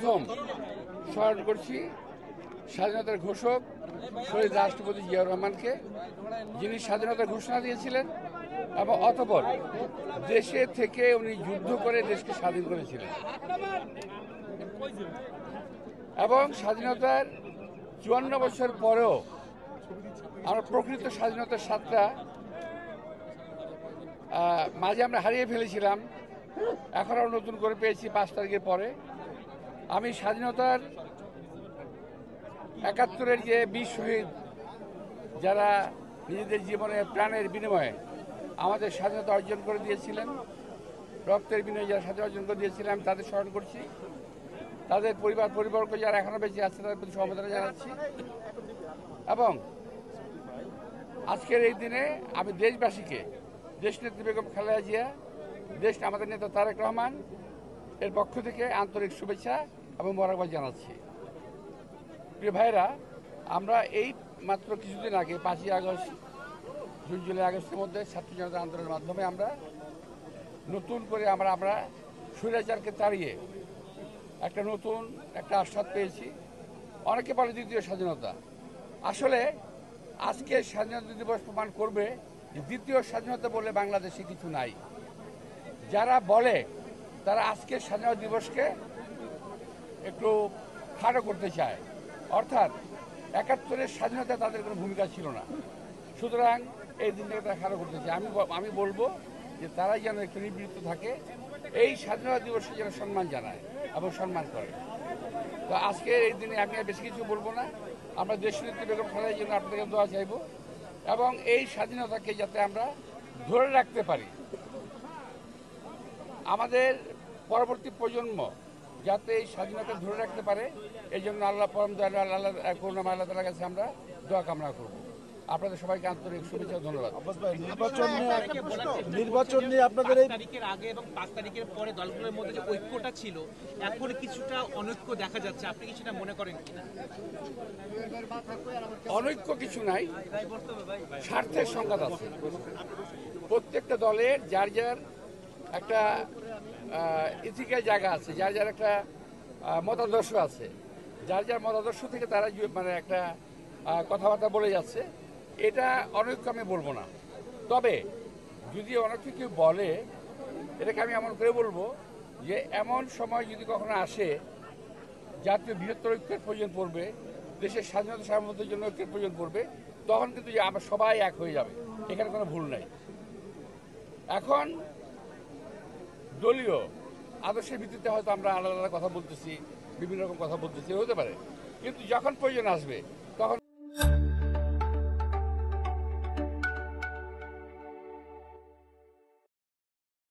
প্রথম স্মরণ করছি স্বাধীনতার ঘোষক শহীদ রাষ্ট্রপতি জিয়াউর রহমানকে, যিনি স্বাধীনতার ঘোষণা দিয়েছিলেন এবং অতঃপর দেশে থেকে উনি যুদ্ধ করে দেশকে স্বাধীন করেছিলেন এবং স্বাধীনতার ৫৪ বছর পরেও আমরা প্রকৃত স্বাধীনতার স্বাদটা মাঝে আমরা হারিয়ে ফেলেছিলাম। এখন আমরা নতুন করে পেয়েছি ৫ তারিখের পরে। আমি স্বাধীনতার ৭১-এর যে বীর শহীদ যারা নিজেদের জীবনে প্রাণের বিনিময়ে আমাদের স্বাধীনতা অর্জন করে দিয়েছিলেন, রক্তের বিনিময়ে যারা স্বাধীনতা অর্জন করে দিয়েছিলেন, আমি তাদের স্মরণ করছি। তাদের পরিবারকে যারা এখনও বেঁচে আছে তাদের প্রতি সমবেদনা জানাচ্ছি। এবং আজকের এই দিনে আমি দেশবাসীকে, দেশনেত্রী বেগম খালেদা জিয়া, আমাদের নেতা তারেক রহমান এর পক্ষ থেকে আন্তরিক শুভেচ্ছা এবং মোবারকবাদ জানাচ্ছি। প্রিয় ভাইরা, আমরা এই মাত্র কিছুদিন আগে ৫ই আগস্ট, জুন জুলাই আগস্টের মধ্যে ছাত্র জনতা আন্দোলনের মাধ্যমে আমরা নতুন করে আমরা স্বৈরাচারকে তাড়িয়ে নতুন একটা আস্বাদ পেয়েছি। অনেকে বলে দ্বিতীয় স্বাধীনতা। আসলে আজকে স্বাধীনতা দিবস প্রমাণ করবে যে দ্বিতীয় স্বাধীনতা বলে বাংলাদেশে কিছু নাই। যারা বলে তারা আজকের স্বাধীনতা দিবসকে একটু খাটো করতে চায়, অর্থাৎ ৭১-এর স্বাধীনতা তাদের কোনো ভূমিকা ছিল না, সুতরাং এই দিনটাকে তারা খাটো করতে চায়। আমি বলবো যে তারা যেন একটু নিবৃত্ত থাকে, এই স্বাধীনতা দিবসে যেন সম্মান জানায় এবং সম্মান করে। তো আজকে এই দিনে আমি আর বেশি কিছু বলবো না। আমরা দেশনেত্রী বেগম খালেদার জন্য আপনাদেরকে দোয়া চাইব এবং এই স্বাধীনতাকে যাতে আমরা ধরে রাখতে পারি, আমাদের পরবর্তী প্রজন্ম যাতে এই স্বাধীনতা ধরে রাখতে পারে, এই জন্য আল্লাহ পরম দয়ালু আল্লাহ করুণাময় আল্লাহ তাআলার কাছে আমরা দোয়া কামনা করব। আপনাদের সবাইকে আন্তরিক শুভেচ্ছা ও ধন্যবাদ। নির্বাচন নিয়ে আপনাদের এই তারিখের আগে এবং ৫ তারিখের পরে দলগুলোর মধ্যে যে ঐক্যটা ছিল, এখন কিছুটা অনৈক্য দেখা যাচ্ছে, আপনি কিছুটা মনে করেন কিনা? অনৈক্য কিছু নাই, স্বার্থের সংঘাত আছে। প্রত্যেকটা দলের যার যার একটা ইথিক্যাল জায়গা আছে, যার যার একটা মতাদর্শ আছে, যার যার মতাদর্শ থেকে তারা একটা কথাবার্তা বলে যাচ্ছে। এটা অনৈক্য আমি বলবো না, তবে যদি অনৈক্য কেউ বলে, এটাকে আমি এমন করে বলবো যে এমন সময় যদি কখনো আসে জাতীয় বৃহত্তর ঐক্যের প্রয়োজন পড়বে, দেশের স্বাধীনতা সার্বভৌমত্বের জন্য ঐক্যের প্রয়োজন পড়বে, তখন কিন্তু আমরা সবাই এক হয়ে যাবে, এখানে কোনো ভুল নাই। এখন দলীয় আদর্শের ভিত্তিতে হয়তো আমরা আলাদা আলাদা কথা বলতেছি, বিভিন্ন রকম কথা বলতেছি, হতে পারে, কিন্তু যখন প্রয়োজন আসবে তখন